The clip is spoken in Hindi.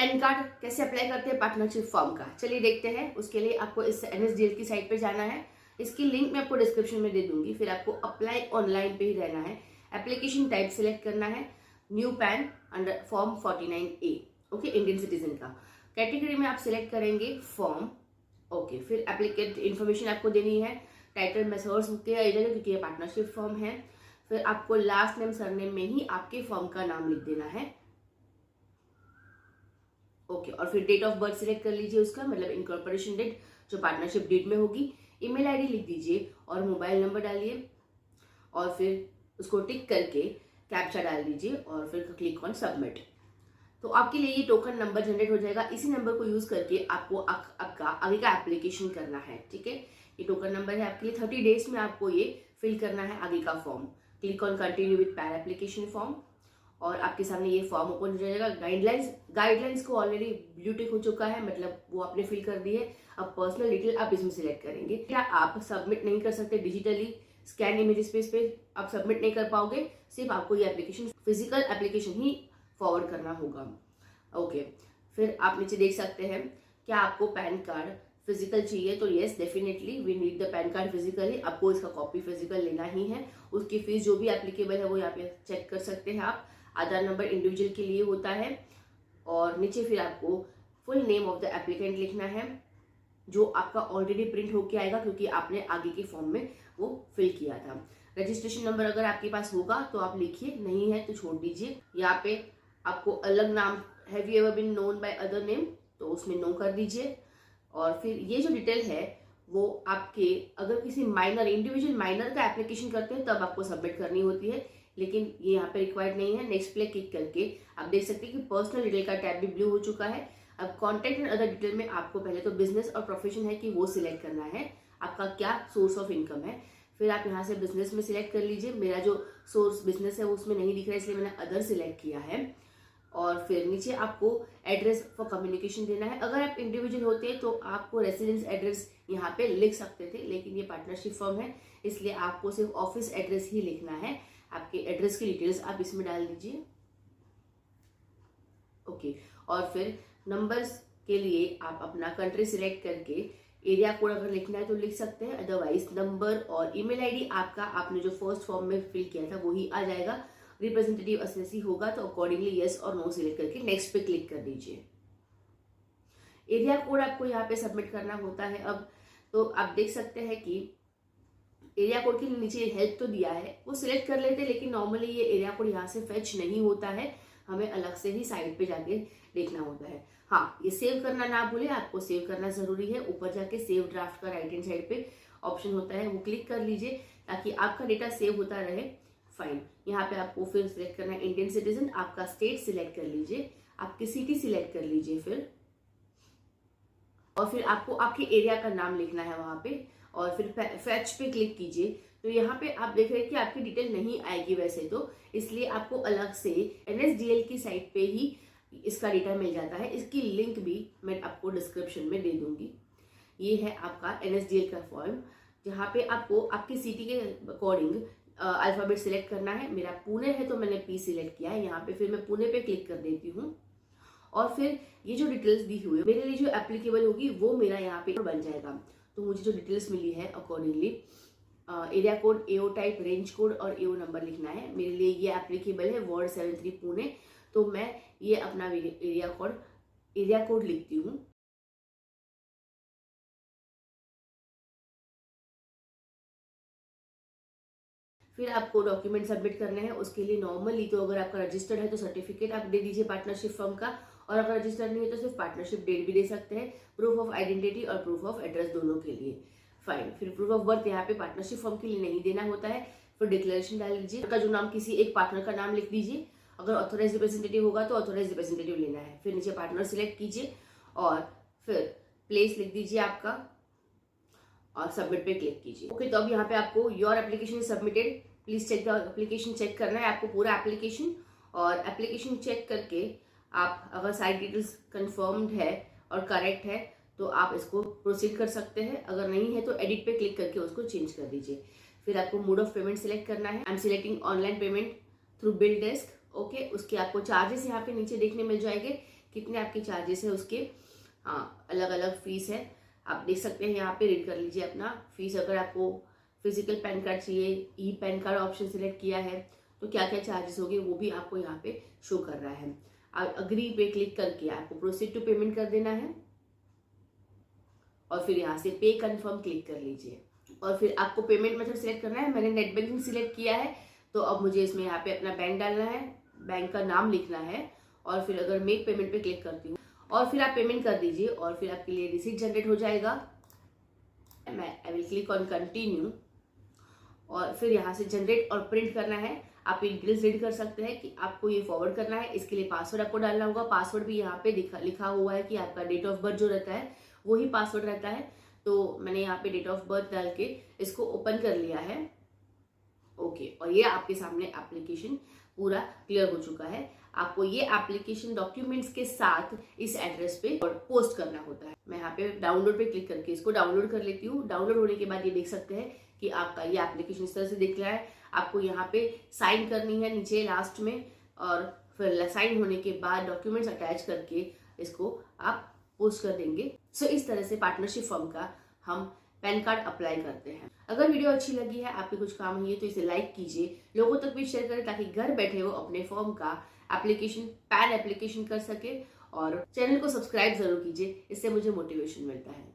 पैन कार्ड कैसे अप्लाई करते हैं पार्टनरशिप फॉर्म का, चलिए देखते हैं। उसके लिए आपको इस NSDL की साइट पे जाना है। इसकी लिंक मैं आपको डिस्क्रिप्शन में दे दूंगी। फिर आपको अप्लाई ऑनलाइन पे ही रहना है। एप्लीकेशन टाइप सिलेक्ट करना है, new pan under form 49A, okay, Indian citizen का। कैटेगरी में आप सिलेक्ट करेंगे फॉर्म, ओके। फिर एप्लीकेंट इन्फॉर्मेशन आपको देनी है, टाइटल में सोर्स के एजेंट, क्योंकि ये पार्टनरशिप फॉर्म है। फिर आपको लास्ट नेम सरनेम में ही आपके फॉर्म का नाम लिख देना है, ओके। और फिर डेट ऑफ बर्थ सिलेक्ट कर लीजिए उसका, मतलब इनकॉर्पोरेशन डेट जो पार्टनरशिप डेट में होगी। ईमेल आईडी लिख दीजिए और मोबाइल नंबर डालिए और फिर उसको टिक करके कैप्चा डाल दीजिए और फिर क्लिक ऑन सबमिट। तो आपके लिए ये टोकन नंबर जनरेट हो जाएगा। इसी नंबर को यूज करके आपको आपका आगे का एप्लीकेशन करना है, ठीक है। ये टोकन नंबर है आपके लिए। 30 डेज में आपको ये फिल करना है आगे का form. Click on continue with pan application form और आपके सामने ये फॉर्म ओपन हो जाएगा। गाइडलाइंस को ऑलरेडी ब्लू टिक हो चुका है, मतलब वो आपने फिल कर दी है। अब पर्सनल डिटेल आप इसमें सिलेक्ट करेंगे। क्या आप सबमिट नहीं कर सकते डिजिटली, स्कैन इमेजेस पे आप सबमिट नहीं कर पाओगे। सिर्फ आपको ये एप्लीकेशन फिजिकल एप्लीकेशन ही फॉरवर्ड करना होगा, ओके। फिर आप नीचे देख सकते हैं, क्या आपको पैन कार्ड फिजिकल चाहिए, तो yes definitely we need the PAN card physically. आपको इसका कॉपी फिजिकल लेना ही है। उसकी फीस जो भी एप्लीकेबल है वो यहाँ पे चेक कर सकते हैं आप। आधार नंबर इंडिविजुअल के लिए होता है। और नीचे फिर आपको full name of the applicant लिखना है, जो आपका ऑलरेडी प्रिंट होके आएगा क्योंकि आपने आगे के फॉर्म में वो फिल किया था। रजिस्ट्रेशन नंबर अगर आपके पास होगा तो आप लिखिए, नहीं है तो छोड़ दीजिए। यहाँ पे आपको अलग नाम, have you ever been known by other name, तो उसमें नो कर दीजिए। और फिर ये जो डिटेल है वो आपके अगर किसी माइनर, इंडिविजुअल माइनर का एप्लीकेशन करते हैं तब आपको सबमिट करनी होती है, लेकिन ये यहाँ पे रिक्वायर्ड नहीं है। नेक्स्ट पे क्लिक करके आप देख सकते हैं कि पर्सनल डिटेल का टैब भी ब्लू हो चुका है। अब कॉन्टैक्ट एंड अदर डिटेल में आपको पहले तो बिजनेस और प्रोफेशन है कि वो सिलेक्ट करना है, आपका क्या सोर्स ऑफ इनकम है। फिर आप यहाँ से बिजनेस में सिलेक्ट कर लीजिए। मेरा जो सोर्स बिजनेस है उसमें नहीं दिख रहा है, इसलिए मैंने अदर सिलेक्ट किया है। और फिर नीचे आपको एड्रेस फॉर कम्युनिकेशन देना है। अगर आप इंडिविजुअल होते तो आपको रेसिडेंस एड्रेस यहाँ पे लिख सकते थे, लेकिन ये पार्टनरशिप फॉर्म है इसलिए आपको सिर्फ ऑफिस एड्रेस ही लिखना है। आपके एड्रेस की डिटेल्स आप इसमें डाल दीजिए, ओके। और फिर नंबर्स के लिए आप अपना कंट्री सिलेक्ट करके एरिया कोड अगर लिखना है तो लिख सकते हैं, अदरवाइज नंबर और ईमेल आईडी आपका आपने जो फर्स्ट फॉर्म में फिल किया था वही आ जाएगा। रिप्रेजेंटेटिव असेसी होगा तो अकॉर्डिंगली यस और नो सिलेक्ट करके नेक्स्ट पे क्लिक कर दीजिए। एरिया कोड आपको यहाँ पे सबमिट करना होता है। अब तो आप देख सकते हैं कि एरिया कोड के नीचे हेल्प तो दिया है, वो सिलेक्ट कर लेते, लेकिन नॉर्मली ये एरिया कोड यहाँ से फेच नहीं होता है, हमें अलग से ही साइड पे जाके देखना होता है। हाँ, ये सेव करना ना भूले, आपको सेव करना जरूरी है। ऊपर जाके सेव ड्राफ्ट का राइट हैंड साइड पे ऑप्शन होता है, वो क्लिक कर लीजिए ताकि आपका डेटा सेव होता रहे। फाइन, यहाँ पे आपको फिर सिलेक्ट करना है इंडियन सिटीजन। आपका स्टेट सिलेक्ट कर लीजिए, आपकी सिटी सिलेक्ट कर लीजिए फिर, और फिर आपको आपके एरिया का नाम लिखना है वहां पे, और फिर फैच पे क्लिक कीजिए। तो यहाँ पे आप देख रहे हैं कि आपकी डिटेल नहीं आएगी वैसे तो, इसलिए आपको अलग से NSDL की साइट पे ही इसका डेटा मिल जाता है। इसकी लिंक भी मैं आपको डिस्क्रिप्शन में दे दूंगी। ये है आपका NSDL का फॉर्म, जहाँ पे आपको आपकी सिटी के अकॉर्डिंग अल्फाबेट सिलेक्ट करना है। मेरा पुणे है तो मैंने P सिलेक्ट किया है। यहाँ पे फिर मैं पुणे पे क्लिक कर देती हूँ और फिर ये जो डिटेल्स दी हुई है मेरे लिए जो एप्लीकेबल होगी वो मेरा यहाँ पे बन जाएगा। तो मुझे जो डिटेल्स मिली है accordingly area code, AO type, range code और AO नंबर लिखना है। मेरे लिए ये एप्लीकेबल है वार्ड 73 पुणे, तो मैं ये अपना एरिया कोड लिखती हूँ। फिर आपको डॉक्यूमेंट सबमिट करने हैं। उसके लिए नॉर्मली तो अगर आपका रजिस्टर्ड है तो सर्टिफिकेट आप दे दीजिए पार्टनरशिप फर्म का, और अगर रजिस्टर्ड नहीं है तो सिर्फ पार्टनरशिप डेट भी दे सकते हैं। प्रूफ ऑफ आइडेंटिटी और प्रूफ ऑफ एड्रेस दोनों के लिए। फाइन, फिर प्रूफ ऑफ बर्थ यहाँ पे पार्टनरशिप फर्म के लिए नहीं देना होता है। फिर डिक्लेरेशन डाल दीजिए, का जो नाम किसी एक पार्टनर का नाम लिख दीजिए। अगर ऑथोराइज रिप्रेजेंटेटिव होगा तो ऑथोराइज रिप्रेजेंटेटिव लेना है। फिर नीचे पार्टनर सिलेक्ट कीजिए और फिर प्लेस लिख दीजिए आपका और सबमिट पे क्लिक कीजिए, ओके। तो अब यहाँ पे आपको your application is submitted, please check the application, check करना है आपको पूरा एप्लीकेशन। और एप्लीकेशन चेक करके आप अगर सारी डिटेल्स कंफर्म्ड है और करेक्ट है तो आप इसको प्रोसीड कर सकते हैं। अगर नहीं है तो एडिट पे क्लिक करके उसको चेंज कर दीजिए। फिर आपको मोड ऑफ पेमेंट सिलेक्ट करना है। I am selecting online payment through bill desk, okay. उसके आपको चार्जेस यहाँ पे नीचे देखने मिल जाएंगे। कितने आपके चार्जेस है उसके। हाँ, अलग अलग फीस है, आप देख सकते हैं यहाँ पे, रीड कर लीजिए अपना फीस। अगर आपको फिजिकल पैन कार्ड चाहिए, e PAN card option select किया है तो क्या क्या चार्जेस होंगे वो भी आपको यहाँ पे शो कर रहा है। आप अग्री पे क्लिक करके आपको प्रोसीड टू पेमेंट कर देना है और फिर यहाँ से पे कंफर्म क्लिक कर लीजिए और फिर आपको पेमेंट मेथड सिलेक्ट करना है। मैंने नेट बैंकिंग सिलेक्ट किया है तो अब मुझे इसमें यहाँ पे अपना बैंक डालना है, बैंक का नाम लिखना है और फिर अगर मेक पेमेंट पे क्लिक करती हूँ और फिर आप पेमेंट कर दीजिए और फिर आपके लिए रिसीट जनरेट हो जाएगा। I will click on continue और फिर यहाँ से जनरेट और प्रिंट करना है। आप ये डिटेल्स रीड कर सकते हैं कि आपको ये फॉरवर्ड करना है। इसके लिए पासवर्ड आपको डालना होगा। पासवर्ड भी यहाँ पे लिखा हुआ है कि आपका डेट ऑफ बर्थ जो रहता है वही पासवर्ड रहता है। तो मैंने यहाँ पे डेट ऑफ बर्थ डाल के इसको ओपन कर लिया है। ओके, और ये आपके सामने एप्लीकेशन पूरा क्लियर हो चुका है। आपको ये एप्लीकेशन डॉक्यूमेंट्स के साथ इस एड्रेस पे पोस्ट करना होता है। मैं यहाँ पे डाउनलोड पे क्लिक करके इसको डाउनलोड कर लेती हूँ। डाउनलोड होने के बाद ये देख सकते हैं कि आपका ये एप्लीकेशन इस तरह से दिख रहा है। आपको यहाँ पे साइन करनी है नीचे लास्ट में और फिर साइन होने के बाद डॉक्यूमेंट्स अटैच करके इसको आप पोस्ट कर देंगे। सो इस तरह से पार्टनरशिप फर्म का हम पैन कार्ड अप्लाई करते हैं। अगर वीडियो अच्छी लगी है, आपके कुछ काम हुई है तो इसे लाइक कीजिए, लोगों तक भी शेयर करें ताकि घर बैठे वो अपने फर्म का एप्लीकेशन, पैन एप्लीकेशन कर सके और चैनल को सब्सक्राइब जरूर कीजिए, इससे मुझे मोटिवेशन मिलता है।